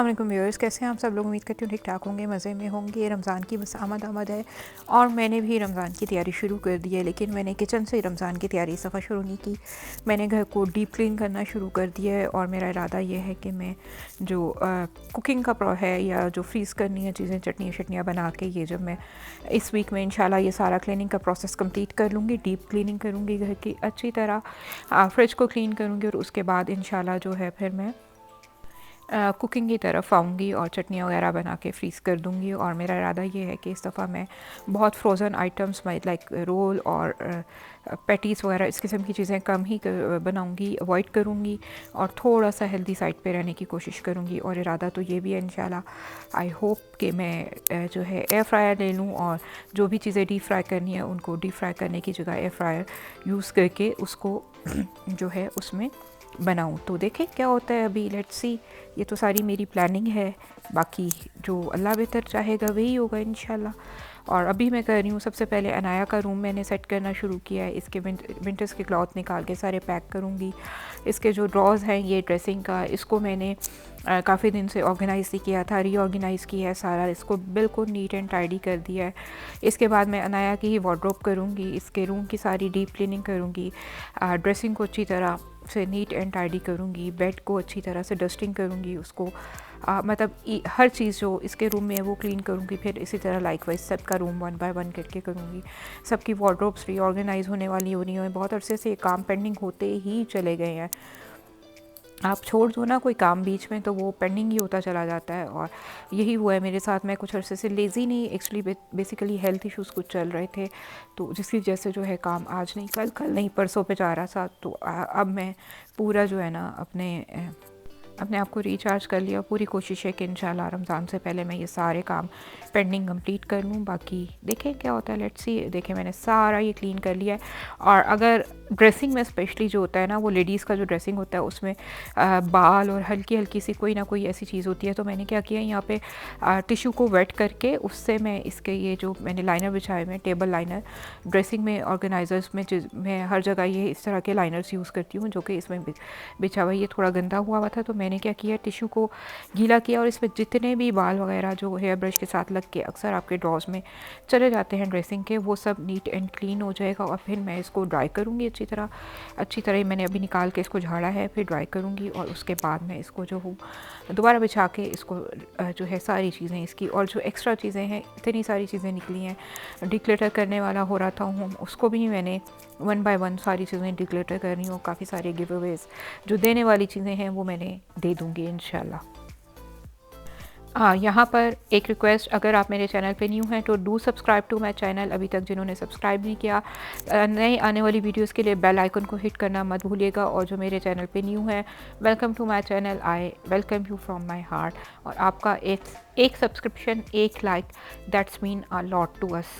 वालेकुम व्यूअर्स, कैसे हैं आप सब लोग। उम्मीद करती हूँ ठीक ठाक होंगे, मज़े में होंगे। रमज़ान की बस आमद है और मैंने भी रमज़ान की तैयारी शुरू कर दी है, लेकिन मैंने किचन से रमज़ान की तैयारी इस दफ़ा शुरू नहीं की। मैंने घर को डीप क्लीन करना शुरू कर दिया है और मेरा इरादा ये है कि मैं जो कुकिंग का प्रो है या जो फ्रीज़ करनी है चीज़ें, चटनियाँ शटनियाँ बना के, ये जब मैं इस वीक में इंशाल्लाह ये सारा क्लीनिंग का प्रोसेस कंप्लीट कर लूँगी। डीप क्लीनिंग करूँगी घर की अच्छी तरह, फ्रिज को क्लीन करूँगी और उसके बाद इंशाल्लाह जो है फिर मैं कुकिंग की तरफ आऊँगी और चटनियाँ वगैरह बना के फ्रीज़ कर दूँगी। और मेरा इरादा ये है कि इस दफ़ा मैं बहुत फ्रोज़न आइटम्स लाइक रोल और पैटीज़ वगैरह इस किस्म की चीज़ें कम ही बनाऊँगी, अवॉइड करूँगी और थोड़ा सा हेल्दी साइड पे रहने की कोशिश करूँगी। और इरादा तो ये भी है इंशाल्लाह, आई होप कि मैं जो है एयर फ्रायर ले लूँ और जो भी चीज़ें डीप फ्राई करनी है उनको डीप फ्राई करने की जगह एयर फ्रायर यूज़ करके उसको जो है उसमें बनाऊँ। तो देखें क्या होता है, अभी लेट्स सी। ये तो सारी मेरी प्लानिंग है, बाकी जो अल्लाह बेहतर चाहेगा वही होगा इंशाल्लाह। और अभी मैं कर रही हूँ, सबसे पहले अनाया का रूम मैंने सेट करना शुरू किया है। इसके विंटर्स के क्लॉथ निकाल के सारे पैक करूँगी। इसके जो ड्रॉज़ हैं ये ड्रेसिंग का, इसको मैंने काफ़ी दिन से ऑर्गेनाइज़ नहीं किया था, रीऑर्गेनाइज़ किया है सारा, इसको बिल्कुल नीट एंड टाइडी कर दिया है। इसके बाद मैं अनाया की ही वार्डरोब करूँगी, इसके रूम की सारी डीप क्लीनिंग करूँगी, ड्रेसिंग को अच्छी तरह से नीट एंड टाइडी करूँगी, बेड को अच्छी तरह से डस्टिंग करूँगी, उसको मतलब हर चीज़ जो इसके रूम में है वो क्लीन करूँगी। फिर इसी तरह लाइकवाइज सबका रूम 1 बाय 1 करके करूँगी। सबकी वार्डरोब्स रीऑर्गेनाइज़ होने वाली हो रही हैं। बहुत अरसे से काम पेंडिंग होते ही चले गए हैं। आप छोड़ दो ना कोई काम बीच में तो वो पेंडिंग ही होता चला जाता है, और यही हुआ है मेरे साथ। मैं कुछ अरसे से लेज़ी नहीं, एक्चुअली बेसिकली हेल्थ इश्यूज़ कुछ चल रहे थे, तो जिसकी वजह से जो है काम आज नहीं कल नहीं परसों पे जा रहा था। तो अब मैं पूरा जो है ना अपने आप को रिचार्ज कर लिया। पूरी कोशिश है कि इंशाल्लाह रमज़ान से पहले मैं ये सारे काम पेंडिंग कंप्लीट कर लूँ। बाकी देखें क्या होता है, लेट्स सी। देखें मैंने सारा ये क्लीन कर लिया है। और अगर ड्रेसिंग में स्पेशली जो होता है ना, वो लेडीज़ का जो ड्रेसिंग होता है उसमें बाल और हल्की हल्की सी कोई ना कोई ऐसी चीज़ होती है, तो मैंने क्या किया, यहाँ पे टिश्यू को वेट करके उससे मैं इसके ये जो मैंने लाइनर बिछाए हुए हैं, टेबल लाइनर, ड्रेसिंग में ऑर्गेनाइज़र्स में मैं हर जगह ये इस तरह के लाइनर्स यूज़ करती हूँ जो कि इसमें बिछा हुआ। ये थोड़ा गंदा हुआ था तो मैंने क्या किया, टिश्यू को गीला किया और इसमें जितने भी बाल वगैरह जो हेयर ब्रश के साथ लग के अक्सर आपके ड्रॉज में चले जाते हैं ड्रेसिंग के, वो सब नीट एंड क्लीन हो जाएगा। और फिर मैं इसको ड्राई करूँगी अच्छी तरह मैंने अभी निकाल के इसको झाड़ा है, फिर ड्राई करूँगी। और उसके बाद मैं इसको जो हूँ दोबारा बिछा के इसको जो है सारी चीज़ें इसकी और जो एक्स्ट्रा चीज़ें हैं, इतनी सारी चीज़ें निकली हैं, डिक्लेटर करने वाला हो रहा था हूँ, उसको भी मैंने 1 बाय 1 सारी चीज़ें डिक्लेटर कर रही हूँ। काफ़ी सारे गिव अवेज जो देने वाली चीज़ें हैं वो मैंने दे दूँगी इंशाल्लाह। हाँ, यहाँ पर एक रिक्वेस्ट, अगर आप मेरे चैनल पे न्यू हैं तो do subscribe to my channel. अभी तक जिन्होंने सब्सक्राइब नहीं किया, नए आने वाली वीडियोस के लिए बेल आइकन को हिट करना मत भूलिएगा। और जो मेरे चैनल पे न्यू है, welcome to my channel, I welcome you from my heart. और आपका एक सब्सक्रिप्शन, एक like, that's mean a lot to us.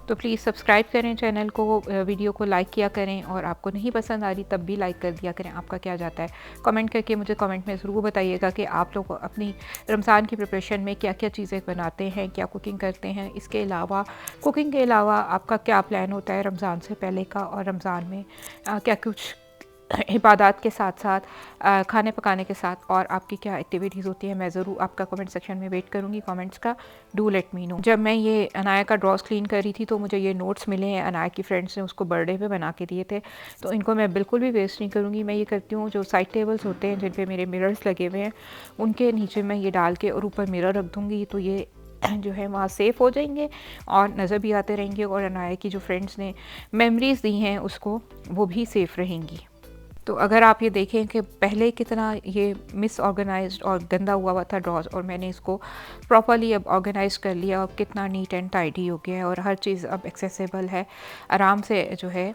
तो प्लीज़ सब्सक्राइब करें चैनल को, वीडियो को लाइक किया करें, और आपको नहीं पसंद आ रही तब भी लाइक कर दिया करें। आपका क्या जाता है, कमेंट करके मुझे कमेंट में ज़रूर बताइएगा कि आप लोग अपनी रमज़ान की प्रिपरेशन में क्या क्या चीज़ें बनाते हैं, क्या कुकिंग करते हैं। इसके अलावा, कुकिंग के अलावा आपका क्या प्लान होता है रमज़ान से पहले का, और रमज़ान में क्या कुछ इबादत के साथ साथ खाने पकाने के साथ और आपकी क्या एक्टिविटीज़ होती है। मैं ज़रूर आपका कमेंट सेक्शन में वेट करूँगी कमेंट्स का। Do let me know. जब मैं ये अनाया का ड्रॉज क्लीन कर रही थी तो मुझे ये नोट्स मिले हैं, अनाया की फ्रेंड्स ने उसको बर्थडे पे बना के दिए थे, तो इनको मैं बिल्कुल भी वेस्ट नहीं करूँगी। मैं ये करती हूँ, जो साइड टेबल्स होते हैं जिन पर मेरे मिरर्स लगे हुए हैं, उनके नीचे मैं ये डाल के और ऊपर मिरर रख दूँगी, तो ये जो है वहाँ सेफ़ हो जाएंगे और नज़र भी आते रहेंगे। और अनाया की जो फ्रेंड्स ने मेमोरीज़ दी हैं उसको, वो भी सेफ़ रहेंगी। तो अगर आप ये देखें कि पहले कितना ये मिसऑर्गेनाइज्ड और गंदा हुआ था ड्रॉज, और मैंने इसको प्रॉपर्ली अब ऑर्गेनाइज कर लिया, अब कितना नीट एंड टाइडी हो गया है और हर चीज़ अब एक्सेसिबल है आराम से जो है।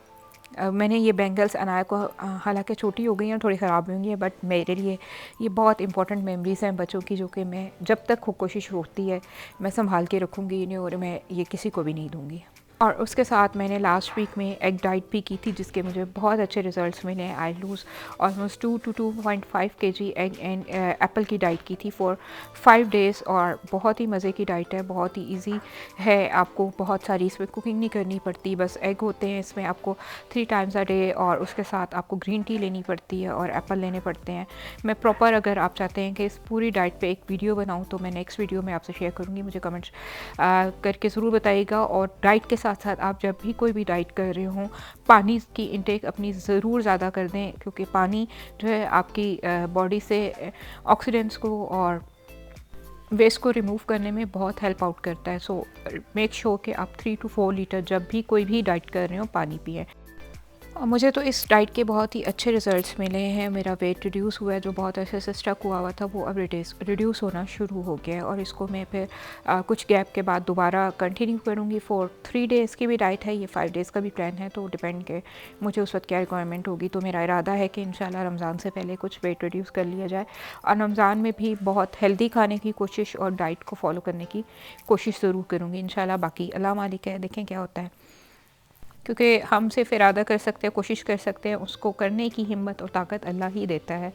मैंने ये बैंगल्स अनाया को, हालांकि छोटी हो गई हैं, थोड़ी ख़राब हुई हैं, बट मेरे लिए ये बहुत इंपॉर्टेंट मेमोरीज़ हैं बच्चों की, जो कि मैं जब तक कोशिश होती है मैं संभाल के रखूँगी इन्हें, और मैं ये किसी को भी नहीं दूँगी। और उसके साथ मैंने लास्ट वीक में एग डाइट भी की थी, जिसके मुझे बहुत अच्छे रिजल्ट्स मिले। आई loose almost 2 to 2.5 kg egg and Apple की डाइट की थी फॉर 5 डेज़, और बहुत ही मज़े की डाइट है, बहुत ही इजी है। आपको बहुत सारी इसमें कुकिंग नहीं करनी पड़ती, बस एग होते हैं इसमें, आपको 3 टाइम्स अ डे, और उसके साथ आपको ग्रीन टी लेनी पड़ती है और एप्पल लेने पड़ते हैं। मैं प्रॉपर, अगर आप चाहते हैं कि इस पूरी डाइट पे एक वीडियो बनाऊँ तो मैं नेक्स्ट वीडियो में आपसे शेयर करूँगी, मुझे कमेंट्स करके ज़रूर बताइएगा। और डाइट के साथ साथ आप जब भी कोई भी डाइट कर रहे हों, पानी की इंटेक अपनी ज़रूर ज़्यादा कर दें, क्योंकि पानी जो है आपकी बॉडी से ऑक्सीडेंट्स को और वेस्ट को रिमूव करने में बहुत हेल्प आउट करता है। सो मेक श्योर कि आप 3 to 4 लीटर जब भी कोई भी डाइट कर रहे हो पानी पिएं। और मुझे तो इस डाइट के बहुत ही अच्छे रिज़ल्ट्स मिले हैं। मेरा वेट रिड्यूस हुआ है, जो बहुत अच्छे से स्टक हुआ था वो अब रिड्यूस होना शुरू हो गया है। और इसको मैं फिर कुछ गैप के बाद दोबारा कंटिन्यू करूँगी। फॉर 3 डेज़ की भी डाइट है, ये 5 डेज़ का भी प्लान है, तो डिपेंड के मुझे उस वक्त क्या रिक्वायरमेंट होगी। तो मेरा इरादा है कि इंशाल्लाह रमज़ान से पहले कुछ वेट रिड्यूस कर लिया जाए, और रमज़ान में भी बहुत हेल्दी खाने की कोशिश और डाइट को फॉलो करने की कोशिश ज़रूर करूँगी इंशाल्लाह। बाकी अल्लाह मालिक है, देखें क्या होता है, क्योंकि हम सिर्फ इरादा कर सकते हैं, कोशिश कर सकते हैं, उसको करने की हिम्मत और ताकत अल्लाह ही देता है।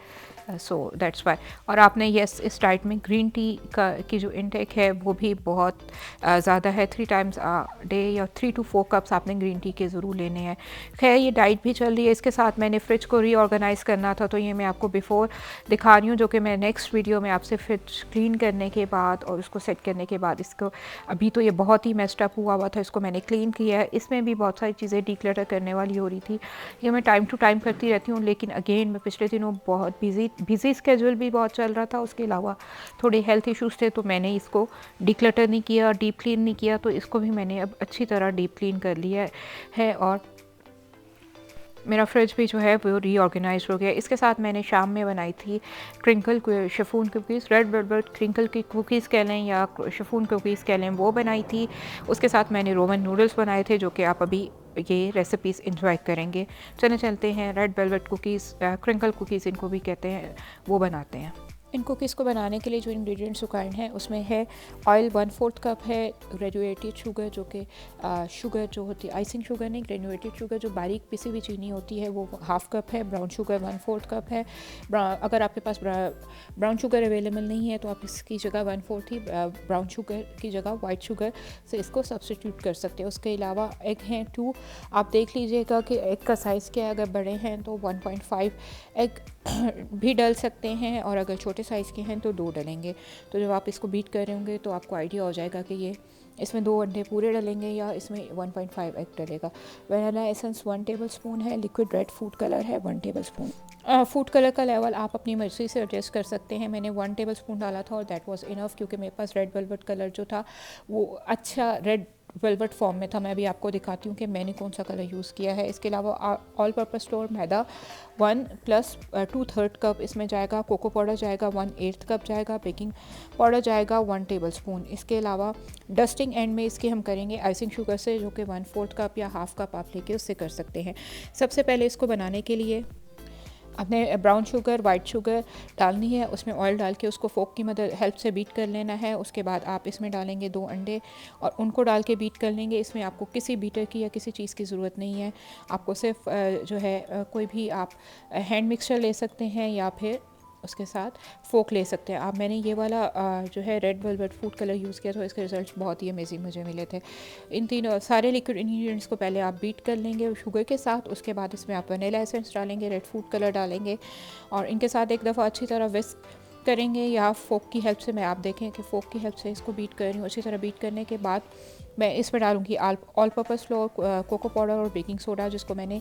So that's why. और आपने यस, इस डाइट में ग्रीन टी की जो इनटेक है वो भी बहुत ज़्यादा है, 3 टाइम्स अ डे या 3 to 4 कप्स आपने ग्रीन टी के ज़रूर लेने हैं। खैर, ये डाइट भी चल रही है, इसके साथ मैंने फ्रिज को रीऑर्गेनाइज़ करना था, तो ये मैं आपको बिफ़ोर दिखा रही हूँ, जो कि मैं नेक्स्ट वीडियो में आपसे फ्रिज क्लीन करने के बाद और उसको सेट करने के बाद, इसको अभी तो ये बहुत ही मेस्ड अप हुआ था, इसको मैंने क्लीन किया है। इसमें भी बहुत सारी चीज़ें डिक्लटर करने वाली हो रही थी, ये मैं टाइम टू टाइम करती रहती हूँ, लेकिन अगेन मैं पिछले दिनों बहुत बिज़ी स्केड्यूल भी बहुत चल रहा था, उसके अलावा थोड़े हेल्थ इश्यूज़ थे, तो मैंने इसको डिक्लटर नहीं किया, डीप क्लीन नहीं किया, तो इसको भी मैंने अब अच्छी तरह डीप क्लीन कर लिया है। और मेरा फ्रिज भी जो है वो रीऑर्गेनाइज हो गया। इसके साथ मैंने शाम में बनाई थी crinkle chiffon cookies, red velvet crinkle की कुकीज़ कह लें या शिफॉन कुकीज़ कह लें, वो बनाई थी। उसके साथ मैंने रोमन नूडल्स बनाए थे, जो कि आप अभी ये रेसिपीज़ इंजॉय करेंगे। चलते हैं red velvet cookies, crinkle cookies इनको भी कहते हैं, वो बनाते हैं। इन कुकीज़ को बनाने के लिए जो इंग्रेडिएंट्स रिक्वायर्ड हैं उसमें है ऑयल 1/4 कप है, ग्रेजुएटेड शुगर, जो कि शुगर जो होती है, आइसिंग शुगर नहीं, ग्रेजुएटेड शुगर जो बारीक पिसी हुई चीनी होती है, वो 1/2 कप है। ब्राउन शुगर 1/4 कप है। अगर आपके पास ब्राउन शुगर अवेलेबल नहीं है तो आप इसकी जगह 1/4 ही ब्राउन शुगर की जगह वाइट शुगर से इसको सब्सटीट्यूट कर सकते हैं। उसके अलावा एग हैं 2, आप देख लीजिएगा कि एग का साइज़ क्या है, अगर बड़े हैं तो 1.5 एग भी डाल सकते हैं, और अगर छोटे साइज़ के हैं तो 2 डलेंगे। तो जब आप इसको बीट कर रहे होंगे तो आपको आइडिया हो जाएगा कि ये इसमें 2 अंडे पूरे डलेंगे या इसमें 1.5 एग डलेगा। वनीला एसेंस 1 टेबलस्पून है। लिक्विड रेड फूड कलर है 1 टेबलस्पून। फूड कलर का लेवल आप अपनी मर्ज़ी से एडजस्ट कर सकते हैं। मैंने 1 टेबलस्पून डाला था और दैट वाज इनफ, क्योंकि मेरे पास रेड वेलवेट कलर जो था वो अच्छा रेड वेलवेट फॉर्म में था। मैं अभी आपको दिखाती हूँ कि मैंने कौन सा कलर यूज़ किया है। इसके अलावा ऑल पर्पस फ्लोर मैदा 1 + 2/3 कप इसमें जाएगा। कोको पाउडर जाएगा 1/8 कप जाएगा। बेकिंग पाउडर जाएगा 1 टेबलस्पून। इसके अलावा डस्टिंग एंड में इसके हम करेंगे आइसिंग शुगर से, जो कि 1/4 कप या 1/2 कप आप लेके उससे कर सकते हैं। सबसे पहले इसको बनाने के लिए आपने ब्राउन शुगर, वाइट शुगर डालनी है, उसमें ऑयल डाल के उसको फोक की मदद हेल्प से बीट कर लेना है। उसके बाद आप इसमें डालेंगे 2 अंडे और उनको डाल के बीट कर लेंगे। इसमें आपको किसी बीटर की या किसी चीज़ की ज़रूरत नहीं है, आपको सिर्फ जो है कोई भी आप हैंड मिक्सचर ले सकते हैं या फिर उसके साथ फोक ले सकते हैं आप। मैंने ये वाला जो है red velvet food colour use किया, तो इसके रिजल्ट्स बहुत ही अमेजिंग मुझे मिले थे। इन तीनों सारे लिक्विड इंग्रेडिएंट्स को पहले आप बीट कर लेंगे शुगर के साथ। उसके बाद इसमें आप वनीला एसेंस डालेंगे, रेड फूड कलर डालेंगे और इनके साथ एक दफ़ा अच्छी तरह विस्क करेंगे, या फोक की हेल्प से। मैं आप देखें कि फोक की हेल्प से इसको बीट कर रही हूँ। अच्छी तरह बीट करने के बाद मैं इसमें डालूँगी all purpose flour, cocoa powder और बेकिंग सोडा, जिसको मैंने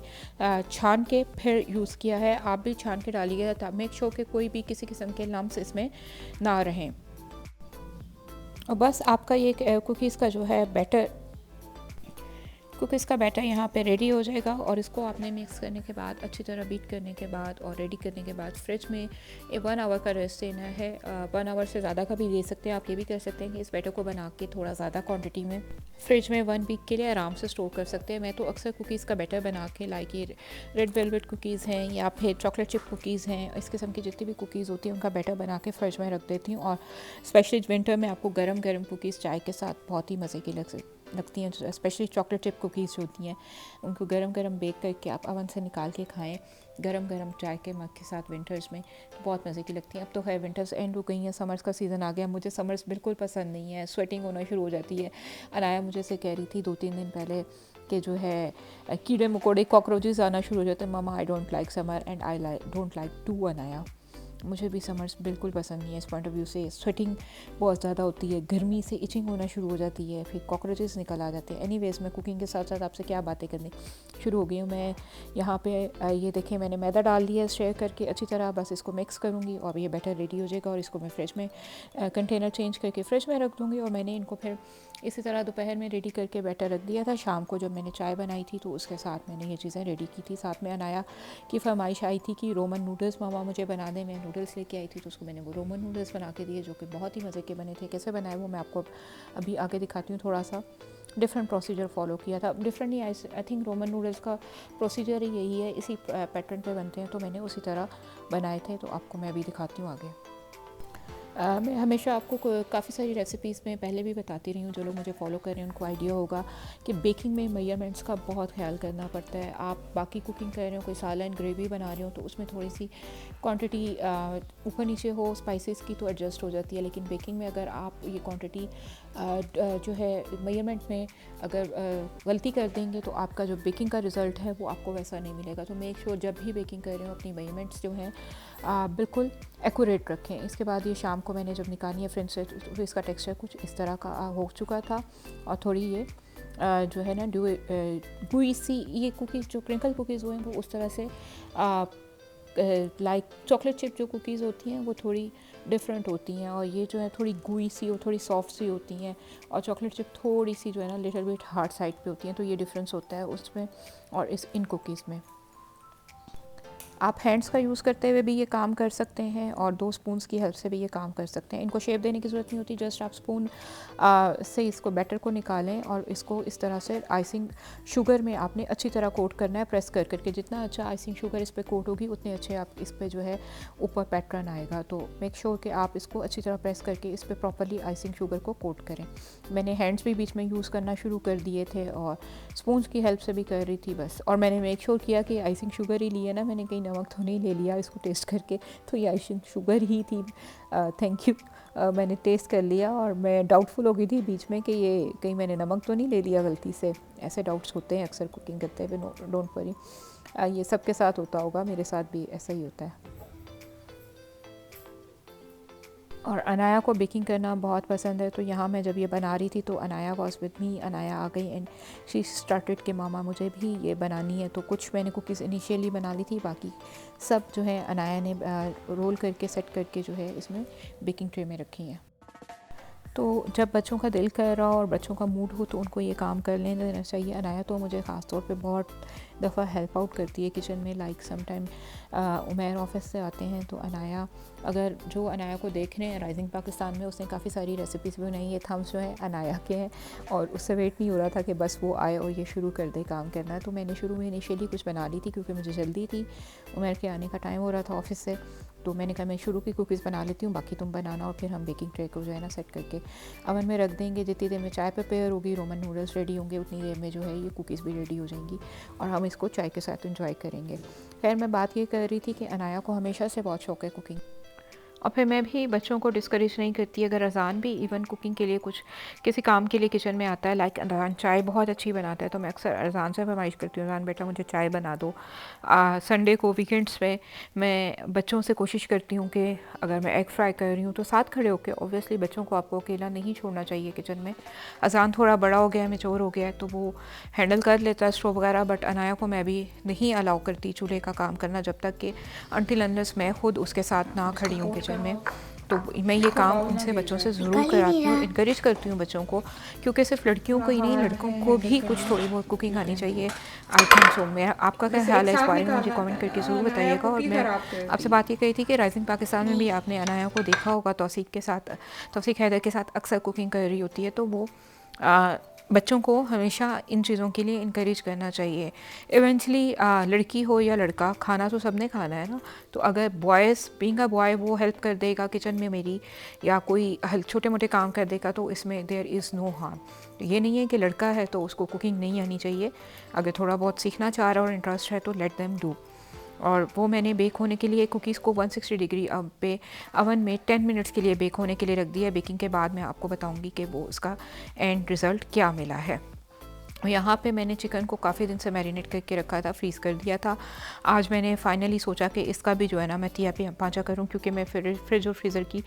छान के फिर यूज़ किया है। आप भी छान के डालिएगा, तब मेक श्योर कि कोई भी किसी किस्म के लम्स इसमें ना रहें। और बस आपका ये कुकीज़ का जो है बैटर, कुकीज़ का बैटर यहाँ पे रेडी हो जाएगा। और इसको आपने मिक्स करने के बाद, अच्छी तरह बीट करने के बाद और रेडी करने के बाद फ्रिज में 1 आवर का रेस्ट देना है। 1 आवर से ज़्यादा का भी दे सकते हैं आप। ये भी कर सकते हैं कि इस बैटर को बना के थोड़ा ज़्यादा क्वांटिटी में फ्रिज में 1 वीक के लिए आराम से स्टोर कर सकते हैं। मैं तो अक्सर कुकीज़ का बैटर बना के, लाइक ये रेड वेलवेट कुकीज़ हैं या फिर चॉकलेट चिप कुकीज़ हैं, इस किस्म की जितनी भी कुकीज़ होती हैं उनका बैटर बना के फ्रिज में रख देती हूँ। और स्पेशली विंटर में आपको गरम गरम कुकीज़ चाय के साथ बहुत ही मज़े की लगती हैं, स्पेशली चॉकलेट चिप कुकीज़ जो होती हैं उनको गरम गरम बेक करके आप अवन से निकाल के खाएं गरम गरम चाय के मग के साथ विंटर्स में, तो बहुत मज़े की लगती हैं। अब तो है विंटर्स एंड हो गई हैं, समर्स का सीज़न आ गया। मुझे समर्स बिल्कुल पसंद नहीं है, स्वेटिंग होना शुरू हो जाती है। अनाया मुझे से कह रही थी 2-3 दिन पहले कि जो है कीड़े मकोड़े कॉकरोचेस आना शुरू हो जाते हैं, mama I don't like summer and I don't like to Anaya. मुझे भी समर्स बिल्कुल पसंद नहीं है इस पॉइंट ऑफ व्यू से। स्वेटिंग बहुत ज़्यादा होती है, गर्मी से इचिंग होना शुरू हो जाती है, फिर कॉकरोचेस निकल आ जाते हैं। एनीवेज़ मैं कुकिंग के साथ साथ आपसे क्या बातें करनी शुरू हो गई हूँ। मैं यहाँ पे ये देखें मैंने मैदा डाल दिया है शेयर करके अच्छी तरह, बस इसको मिक्स करूँगी और ये बैटर रेडी हो जाएगा और इसको मैं फ्रिज में कंटेनर चेंज करके फ्रिज में रख दूँगी। और मैंने इनको फिर इसी तरह दोपहर में रेडी करके बैटर रख दिया था। शाम को जब मैंने चाय बनाई थी तो उसके साथ मैंने ये चीज़ें रेडी की थी। साथ में अनाया की फरमाइश आई थी कि रोमन नूडल्स मामा मुझे बना दें। मैं नूडल्स लेके आई थी तो उसको मैंने वो रोमन नूडल्स बना के दिए जो कि बहुत ही मज़े के बने थे। कैसे बनाए वो मैं आपको अभी आगे दिखाती हूँ। थोड़ा सा डिफरेंट प्रोसीजर फॉलो किया था, डिफरेंट नहीं, आई थिंक रोमन नूडल्स का प्रोसीजर ही यही है, इसी पैटर्न पे बनते हैं, तो मैंने उसी तरह बनाए थे। तो आपको मैं अभी दिखाती हूँ आगे। मैं हमेशा आपको काफ़ी सारी रेसिपीज़ में पहले भी बताती रही हूँ, जो लोग मुझे फॉलो कर रहे हैं उनको आइडिया होगा कि बेकिंग में मेजरमेंट्स का बहुत ख्याल करना पड़ता है। आप बाकी कुकिंग कर रहे हो, कोई सालन ग्रेवी बना रहे हो तो उसमें थोड़ी सी क्वांटिटी ऊपर नीचे हो स्पाइसेस की तो एडजस्ट हो जाती है, लेकिन बेकिंग में अगर आप ये क्वांटिटी जो है मेजरमेंट में अगर गलती कर देंगे तो आपका जो बेकिंग का रिज़ल्ट है वो आपको वैसा नहीं मिलेगा। तो मेक श्योर जब भी बेकिंग कर रहे हो अपनी मेजरमेंट्स जो हैं बिल्कुल एक्यूरेट रखें। इसके बाद ये शाम को मैंने जब निकाली है फ्रिज से तो इसका टेक्सचर कुछ इस तरह का हो चुका था और थोड़ी ये जो है ना गुई सी ये कुकीज़ जो क्रिंकल कुकीज़ हुए हैं वो उस तरह से लाइक चॉकलेट चिप जो कुकीज़ होती हैं वो थोड़ी डिफरेंट होती हैं और ये जो है थोड़ी गुई सी और थोड़ी सॉफ्ट सी होती हैं और चॉकलेट चिप थोड़ी सी जो है ना लिटिल बिट हार्ड साइड पे होती हैं। तो ये डिफरेंस होता है उसमें और इन कुकीज़ में। आप हैंड्स का यूज़ करते हुए भी ये काम कर सकते हैं और 2 स्पून्स की हेल्प से भी ये काम कर सकते हैं। इनको शेप देने की ज़रूरत नहीं होती, जस्ट आप स्पून से इसको बैटर को निकालें और इसको इस तरह से आइसिंग शुगर में आपने अच्छी तरह कोट करना है प्रेस कर करके। जितना अच्छा आइसिंग शुगर इस पर कोट होगी उतने अच्छे आप इस पर जो है ऊपर पैटर्न आएगा। तो मेक श्योर कि आप इसको अच्छी तरह प्रेस करके इस पर प्रॉपरली आइसिंग शुगर को कोट करें। मैंने हैंड्स भी बीच में यूज़ करना शुरू कर दिए थे और स्पून्स की हेल्प से भी कर रही थी बस। और मैंने मेक श्योर किया कि आइसिंग शुगर ही ली है ना, मैंने कहीं नमक तो नहीं ले लिया इसको टेस्ट करके, तो ये आइसिंग शुगर ही थी। Thank you. मैंने टेस्ट कर लिया और मैं डाउटफुल हो गई थी बीच में कि ये कहीं मैंने नमक तो नहीं ले लिया गलती से। ऐसे डाउट्स होते हैं अक्सर कुकिंग करते हुए, डोंट वरी, ये सबके साथ होता होगा, मेरे साथ भी ऐसा ही होता है। और अनाया को बेकिंग करना बहुत पसंद है, तो यहाँ मैं जब ये बना रही थी तो Anaya was with me. Anaya आ गई एंड शी स्टार्टेड कि मामा मुझे भी ये बनानी है। तो कुछ मैंने कुकीज़ इनिशियली बना ली थी, बाकी सब जो है अनाया ने रोल करके सेट करके जो है इसमें बेकिंग ट्रे में रखी हैं। तो जब बच्चों का दिल कर रहा हो और बच्चों का मूड हो तो उनको ये काम कर लेने देना चाहिए। अनाया तो मुझे ख़ास तौर पे बहुत दफ़ा हेल्प आउट करती है किचन में, like some time Umair office से आते हैं तो अनाया, अगर जो अनाया को देख रहे हैं राइजिंग पाकिस्तान में, उसने काफ़ी सारी रेसिपीज़ भी बनाई। ये थम्स जो है अनाया के हैं और उससे वेट नहीं हो रहा था कि बस वो आए और ये शुरू कर दे काम करना। तो मैंने शुरू में इनिशियली कुछ बना ली थी क्योंकि मुझे जल्दी थी, उमैर के आने का टाइम हो रहा था ऑफिस से। तो मैंने कहा मैं शुरू की कुकीज़ बना लेती हूँ, बाकी तुम बनाना, और फिर हम बेकिंग ट्रे को जो है ना सेट करके अवन में रख देंगे। जितनी देर में चाय प्रिपेयर होगी, रोमन नूडल्स रेडी होंगे, उतनी देर में जो है ये कुकीज़ भी रेडी हो जाएंगी और हम इसको चाय के साथ एंजॉय करेंगे। खैर मैं बात ये कर रही थी कि अनाया को हमेशा से बहुत शौक़ है कुकिंग, और फिर मैं भी बच्चों को डिस्करेज नहीं करती अगर अज़ान भी इवन कुकिंग के लिए कुछ किसी काम के लिए किचन में आता है। लाइक अज़ान चाय बहुत अच्छी बनाता है तो मैं अक्सर अज़ान से फरमाइश करती हूँ, अज़ान बेटा मुझे चाय बना दो। संडे को वीकेंड्स पे मैं बच्चों से कोशिश करती हूँ कि अगर मैं एग फ्राई कर रही हूँ तो साथ खड़े होकर, ऑब्वियसली बच्चों को आपको अकेला नहीं छोड़ना चाहिए किचन में। अज़ान थोड़ा बड़ा हो गया है, मैच्योर हो गया है, तो वो हैंडल कर लेता है स्टोव वगैरह, बट अनाया को मैं भी नहीं अलाउ करती चूल्हे का काम करना जब तक कि अनटिल अनलेस मैं खुद उसके साथ ना खड़ी हूँ किचन में। तो मैं ये काम उनसे बच्चों से ज़रूर कराती हूँ, इनक्रेज करती हूँ बच्चों को, क्योंकि सिर्फ लड़कियों को ही नहीं, लड़कों को भी कुछ थोड़ी बहुत कुकिंग आनी चाहिए। I think so. मैं आपका क्या ख्याल है इस बारे में मुझे कमेंट करके ज़रूर बताइएगा। और मैं आपसे बात ये कही थी कि राइजिंग पाकिस्तान में भी आपने अनाया को देखा होगा तौसीक के साथ, तौसीक हैदर के साथ अक्सर कुकिंग कर रही होती है, तो वो बच्चों को हमेशा इन चीज़ों के लिए इनकरेज करना चाहिए। इवेंचुअली लड़की हो या लड़का, खाना तो सबने खाना है ना। तो अगर बॉयज़ बीइंग अ बॉय वो हेल्प कर देगा किचन में मेरी, या कोई छोटे मोटे काम कर देगा, तो इसमें देयर इज़ नो हार्म। ये नहीं है कि लड़का है तो उसको कुकिंग नहीं आनी चाहिए। अगर थोड़ा बहुत सीखना चाह रहा है और इंटरेस्ट है तो लेट देम डू। और वो मैंने बेक होने के लिए कुकीज़ को 160 डिग्री पे अवन में 10 मिनट्स के लिए बेक होने के लिए रख दिया। बेकिंग के बाद मैं आपको बताऊंगी कि वो उसका एंड रिज़ल्ट क्या मिला है। यहाँ पे मैंने चिकन को काफ़ी दिन से मैरिनेट करके रखा था, फ्रीज़ कर दिया था। आज मैंने फाइनली सोचा कि इसका भी जो है ना मैं तिया पाँचा करूँ, क्योंकि मैं फ्रिज और फ्रीज़र की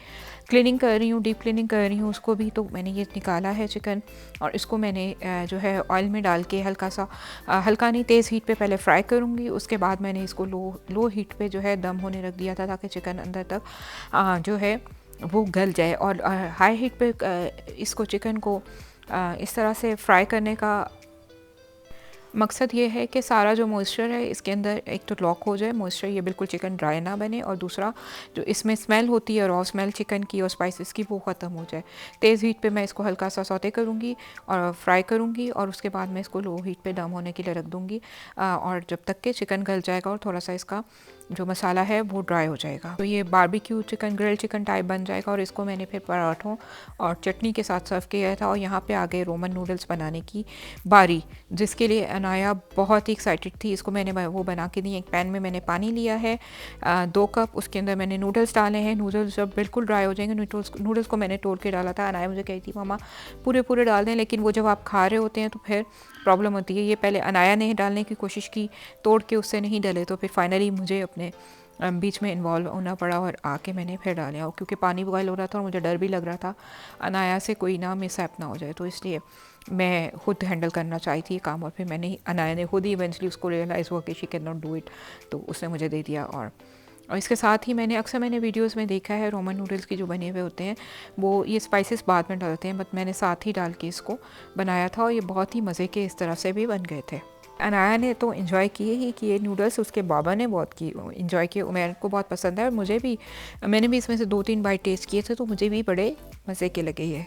क्लीनिंग कर रही हूँ, डीप क्लीनिंग कर रही हूँ उसको भी। तो मैंने ये निकाला है चिकन, और इसको मैंने जो है ऑयल में डाल के हल्का सा हल्का नहीं तेज़ हीट पे पहले फ्राई करूँगी। उसके बाद मैंने इसको लो हीट पे जो है दम होने रख दिया था, ताकि चिकन अंदर तक जो है वो गल जाए। और हाई हीट पे इसको चिकन को इस तरह से फ्राई करने का मकसद ये है कि सारा जो मॉइस्चर है इसके अंदर एक तो लॉक हो जाए मॉइस्चर, ये बिल्कुल चिकन ड्राई ना बने, और दूसरा जो इसमें स्मेल होती है रॉ स्मेल चिकन की और स्पाइसेस की वो ख़त्म हो जाए। तेज़ हीट पे मैं इसको हल्का सा सौते करूँगी और फ्राई करूँगी, और उसके बाद मैं इसको लो हीट पे दम होने के लिए रख दूँगी, और जब तक कि चिकन गल जाएगा और थोड़ा सा इसका जो मसाला है वो ड्राई हो जाएगा। तो ये barbecue chicken, grill chicken type बन जाएगा। और इसको मैंने फिर पराठों और चटनी के साथ सर्व किया था। और यहाँ पे आ गए रोमन नूडल्स बनाने की बारी, जिसके लिए अनाया बहुत ही एक्साइटेड थी। इसको मैंने वो बना के दी। एक पैन में मैंने पानी लिया है 2 कप, उसके अंदर मैंने नूडल्स डाले हैं। नूडल्स जब बिल्कुल ड्राई हो जाएंगे, नूडल्स को मैंने तोड़ के डाला था। अनाया मुझे कही थी मामा पूरे पूरे डाल दें, लेकिन वो जब आप खा रहे होते हैं तो फिर प्रॉब्लम होती है। ये पहले अनाया ने डालने की कोशिश की, तोड़ के उससे नहीं डले, तो फिर फाइनली मुझे अपने बीच में इन्वॉल्व होना पड़ा और आके मैंने फिर डाला। और क्योंकि पानी बॉयल हो रहा था और मुझे डर भी लग रहा था अनाया से कोई ना मिसहैप ना हो जाए, तो इसलिए मैं खुद हैंडल करना चाही थी ये काम। और फिर मैंने अनाया ने खुद ही इवेंचुअली उसको रियलाइज़ हुआ कि she can not do it, तो उसने मुझे दे दिया। और इसके साथ ही मैंने वीडियोस में देखा है रोमन नूडल्स की जो बने हुए होते हैं वो ये स्पाइसेस बाद में डालते हैं, बट मैंने साथ ही डाल के इसको बनाया था, और ये बहुत ही मज़े के इस तरह से भी बन गए थे। अनाया ने तो इन्जॉय किए ही किए नूडल्स, उसके बाबा ने बहुत की इन्जॉय किए। मेरे को बहुत पसंद है, और मुझे भी, मैंने भी इसमें से 2-3 बाइट टेस्ट किए थे, तो मुझे भी बड़े मज़े के लगे ये।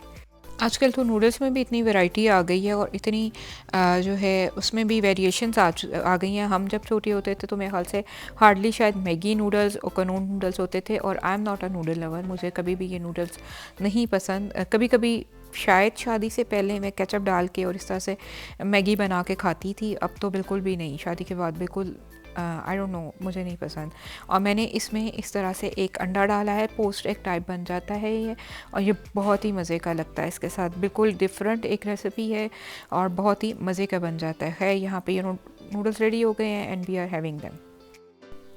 आजकल तो नूडल्स में भी इतनी वैरायटी आ गई है, और इतनी जो है उसमें भी वेरिएशंस आ गई हैं। हम जब छोटे होते थे तो मेरे ख्याल से हार्डली शायद मैगी नूडल्स और कनून नूडल्स होते थे, और I am not a noodle lover, मुझे कभी भी ये नूडल्स नहीं पसंद। कभी कभी शायद शादी से पहले मैं केचप डाल के और इस तरह से मैगी बना के खाती थी, अब तो बिल्कुल भी नहीं, शादी के बाद बिल्कुल आई डोंट नो, मुझे नहीं पसंद। और मैंने इसमें इस तरह से एक अंडा डाला है, पोस्ट एक टाइप बन जाता है ये, और ये बहुत ही मज़े का लगता है। इसके साथ बिल्कुल डिफरेंट एक रेसिपी है और बहुत ही मज़े का बन जाता है। यहाँ पे ये नूडल्स रेडी हो गए हैं and we are having them.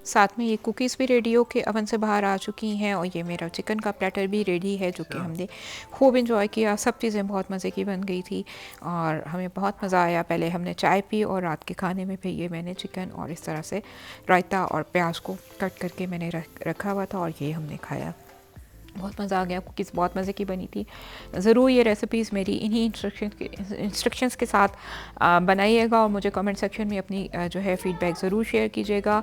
साथ में ये कुकीज़ भी रेडी हो के अवन से बाहर आ चुकी हैं, और ये मेरा चिकन का प्लेटर भी रेडी है, जो कि हमने खूब इंजॉय किया। सब चीज़ें बहुत मज़े की बन गई थी और हमें बहुत मज़ा आया। पहले हमने चाय पी, और रात के खाने में फिर ये मैंने चिकन और इस तरह से रायता और प्याज को कट करके मैंने रखा हुआ था, और ये हमने खाया। बहुत मज़ा आ गया। कुकीज़ बहुत मज़े की बनी थी। ज़रूर ये रेसिपीज़ मेरी इन्हीं इंस्ट्रक्शंस के साथ बनाइएगा, और मुझे कमेंट सेक्शन में अपनी जो है फ़ीडबैक ज़रूर शेयर कीजिएगा।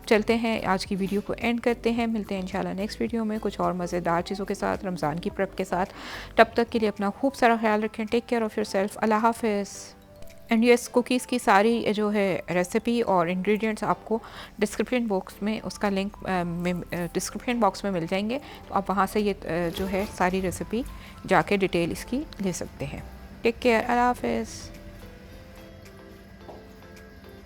चलते हैं, आज की वीडियो को एंड करते हैं। मिलते हैं इंशाल्लाह नेक्स्ट वीडियो में कुछ और मज़ेदार चीज़ों के साथ, रमज़ान की प्रेप के साथ। तब तक के लिए अपना खूब सारा ख्याल रखें। Take care of yourself. Allah हाफ़िज़। एंड यस, कुकीज़ की सारी जो है रेसिपी और इंग्रेडिएंट्स आपको डिस्क्रिप्शन बॉक्स में उसका लिंक डिस्क्रिप्शन बॉक्स में मिल जाएंगे, तो आप वहाँ से ये जो है सारी रेसिपी जाके डिटेल इसकी ले सकते हैं। टेक केयर, अल्लाह हाफ़िज़।